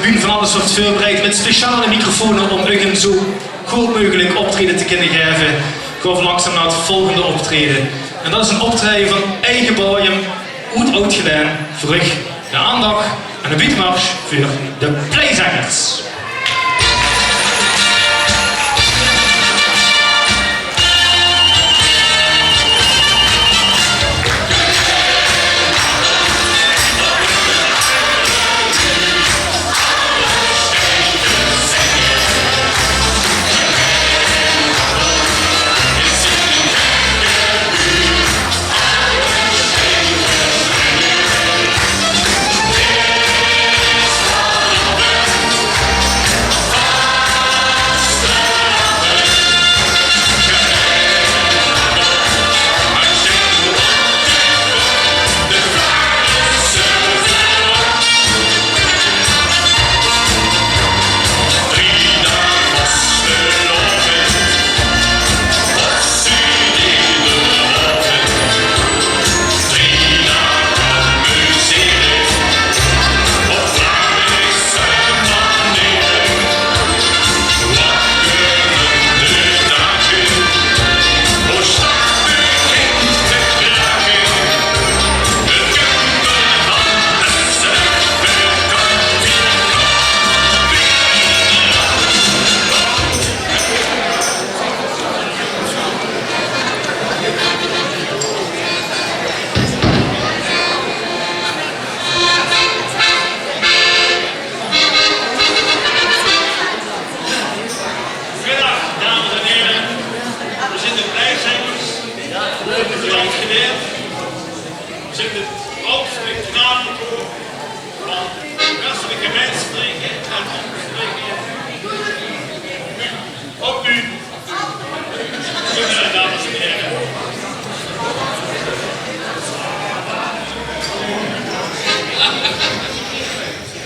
tribune van alles wordt voorbereid met speciale microfoons om u een zo goed mogelijk optreden te kunnen geven. Ik ga langzaam naar het volgende optreden. En dat is een optreden van eigen bodem, oud gedaan, terug de aandacht en de beatmars voor de Pleizangers.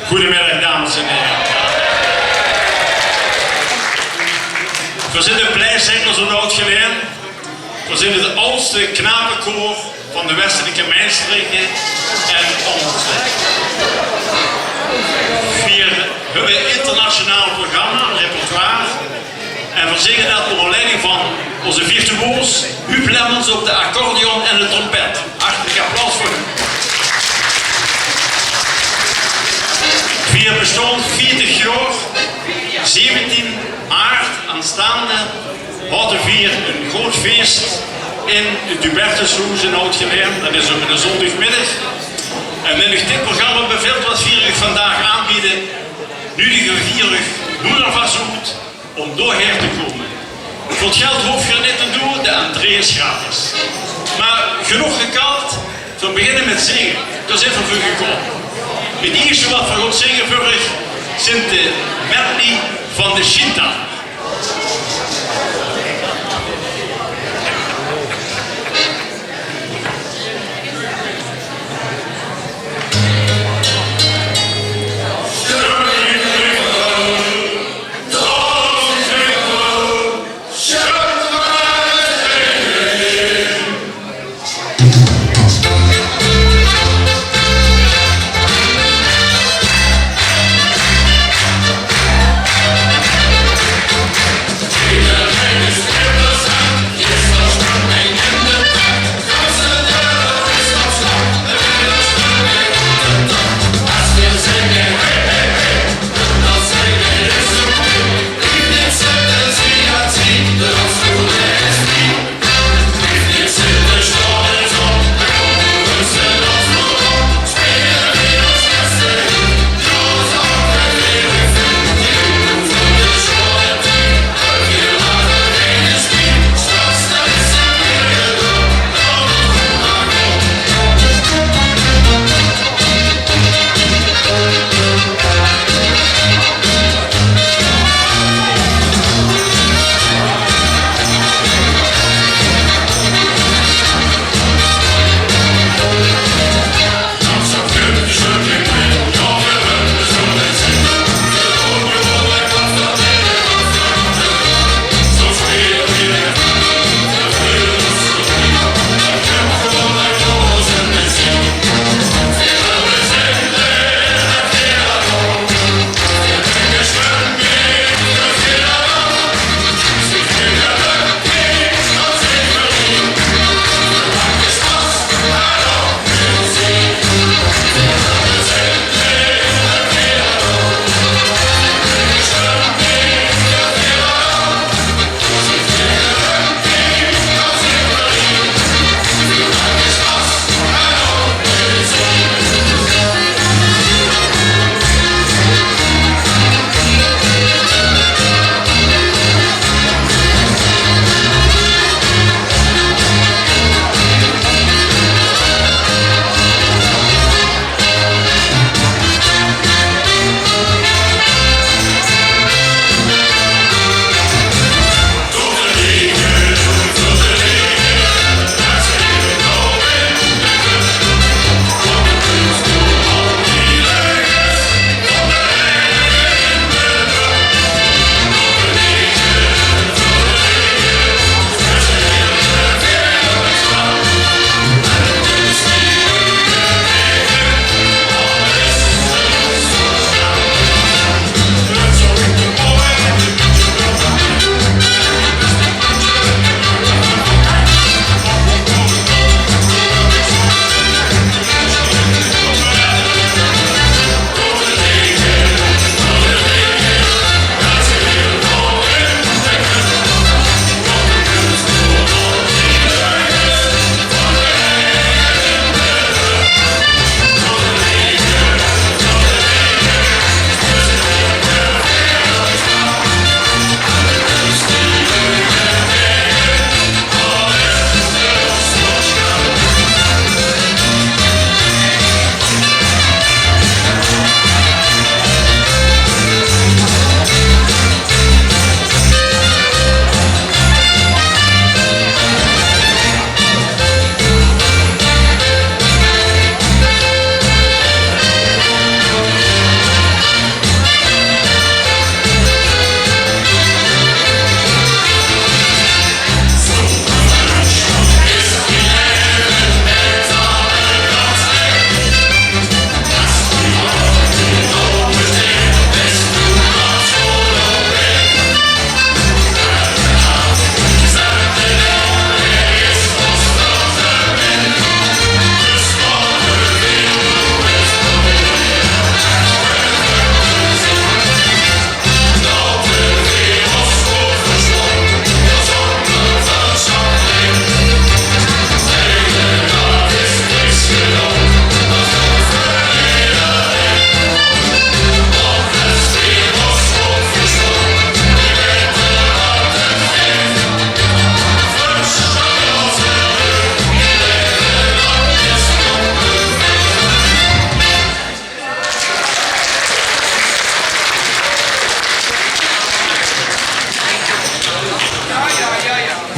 Goedemiddag, dames en heren. We zijn de Pleizangers op Oud-Geleen. We zijn het oudste knapenkoor van de westelijke mijnstreken en omstreken. We hebben een internationaal programma, een repertoire. En we zingen dat onder leiding van onze virtuoos Huub Lemmens op de accordeon en de trompet. Hartelijk applaus voor hem. Vier bestond 40 jaar, 17 maart aanstaande, hadden we een groot feest in het Hubertushuis in Oud-Geleen. Dat is op een zondagmiddag. En met dit programma beveelt wat we vandaag aanbieden, nu de gevierig moeder vasthoeft om doorheen te komen. Voor het geld hoef je er niet te doen, de entree is gratis. Maar genoeg gekald, we beginnen met zingen. Daar zijn we voor gekomen. Het eerste wat we gaan zingen vorig zijn de medley van de Shinta. Thank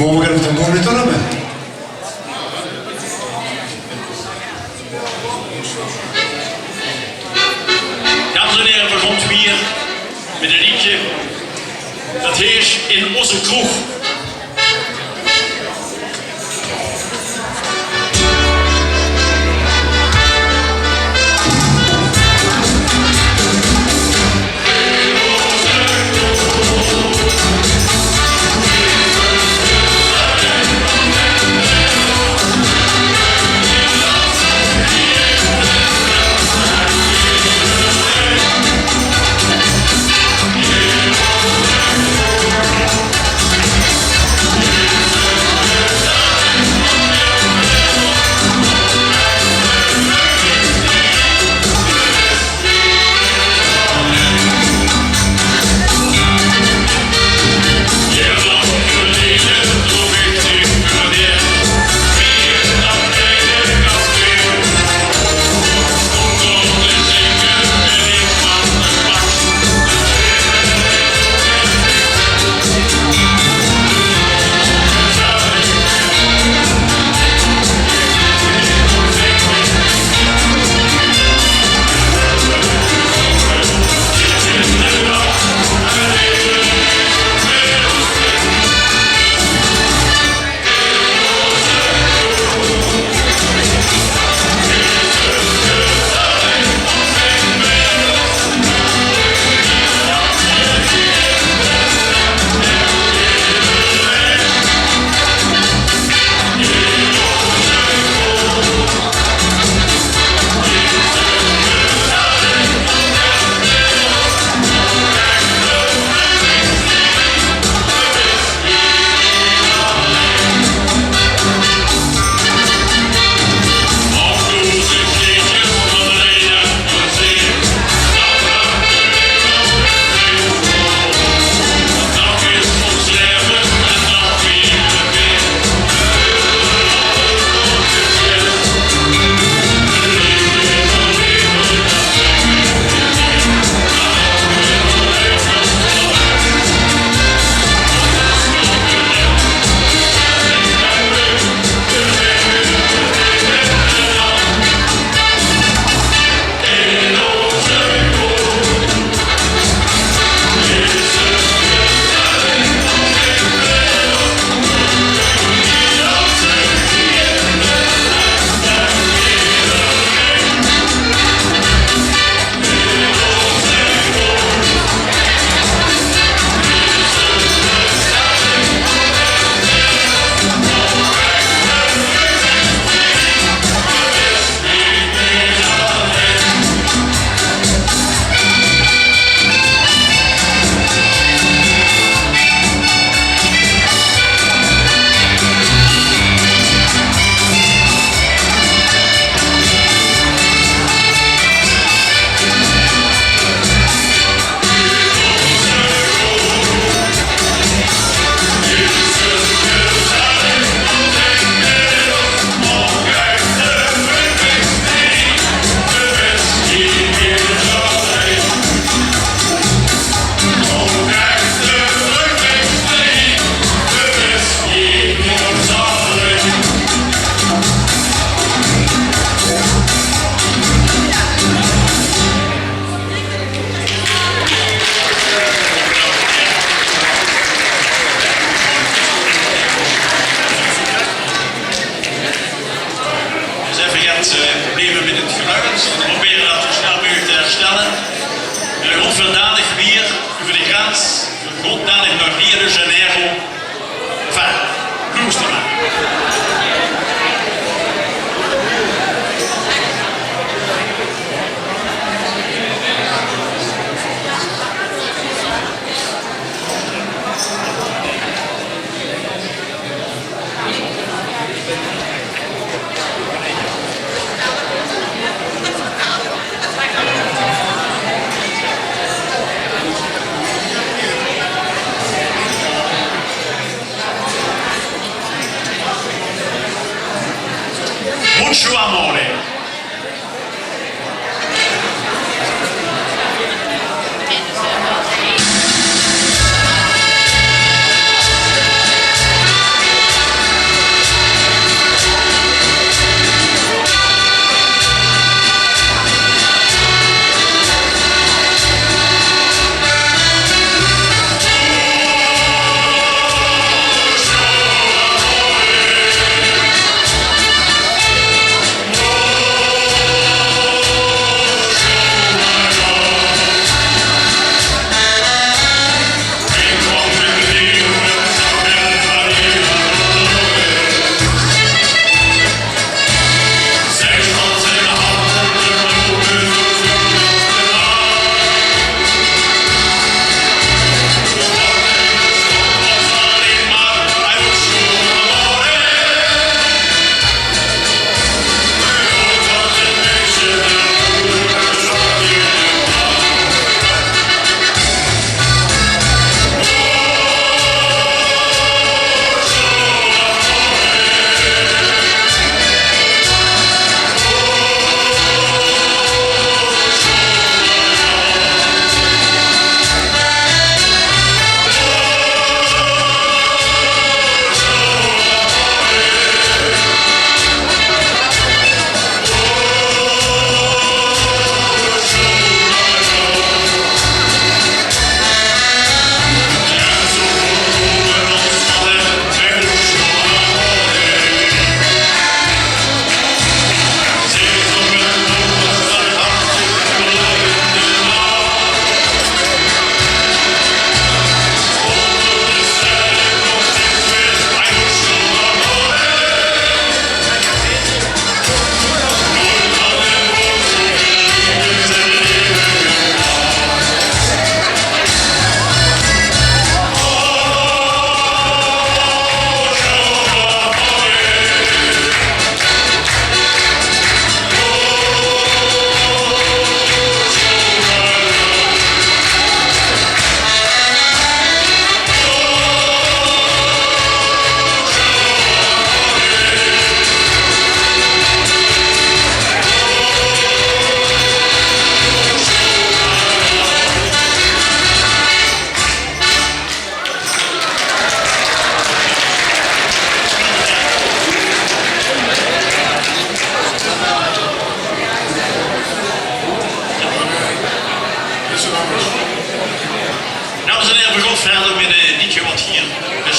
Morgen op de monitor hebben. Dames en heren, we komt weer met een liedje dat heet In onze kroeg. Problemen met het geluid. We proberen dat zo snel mogelijk te herstellen. En we gaan vandaag weer over de grens. We gaan dadelijk naar Rio de Janeiro. Enfin, Roosteren. Mucho amore.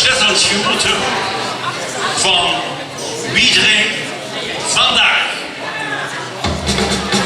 Zetlands geroute van Wiedering vandaag. Thank you.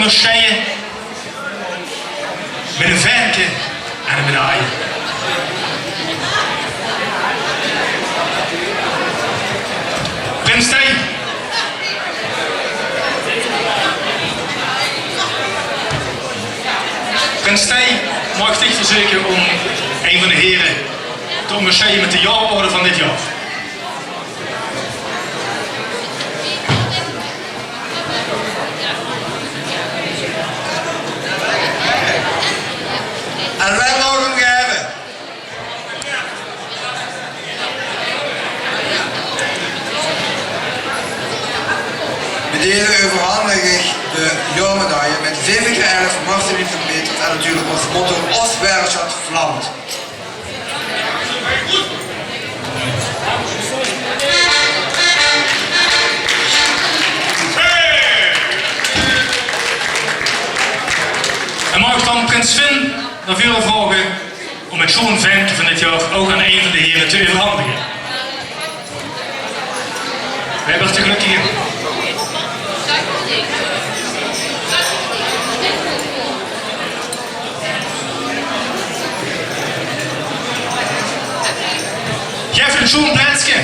onderscheiden met een verke en een medaille. Prins Thij. Prins Thij mag zich verzekeren om een van de heren te onderscheiden met de jaarorde van dit jaar. En wij mogen hem geven. Met deze overhandig ik de jaarmedaille met 7x11 Martin verbeterd en natuurlijk ons motto Ostbergstad vlamt. En mag ik dan Prins Finn naar voren vragen om het schoon ventje van dit jaar ook aan een van de heren te overhandigen. We hebben er te gelukkig in. Jij vindt zo'n plaatsje.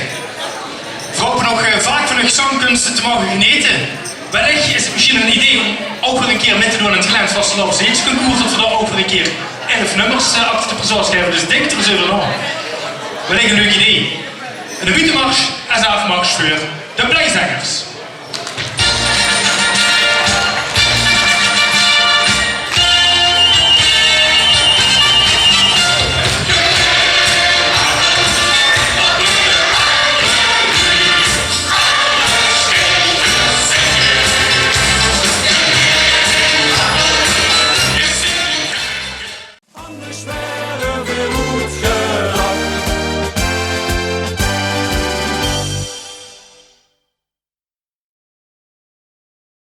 Voor nog vaak van de zangkunsten te mogen genieten. Wellicht is het misschien een idee om ook weer een keer mee te doen aan het Glens Vastelovse Concours, dat we daar ook weer een keer 11 nummers achter de persoon schrijven. Dus denk er eens over na. Wellicht een leuk idee. En de buitenmars en de afmars voor de Blijzangers.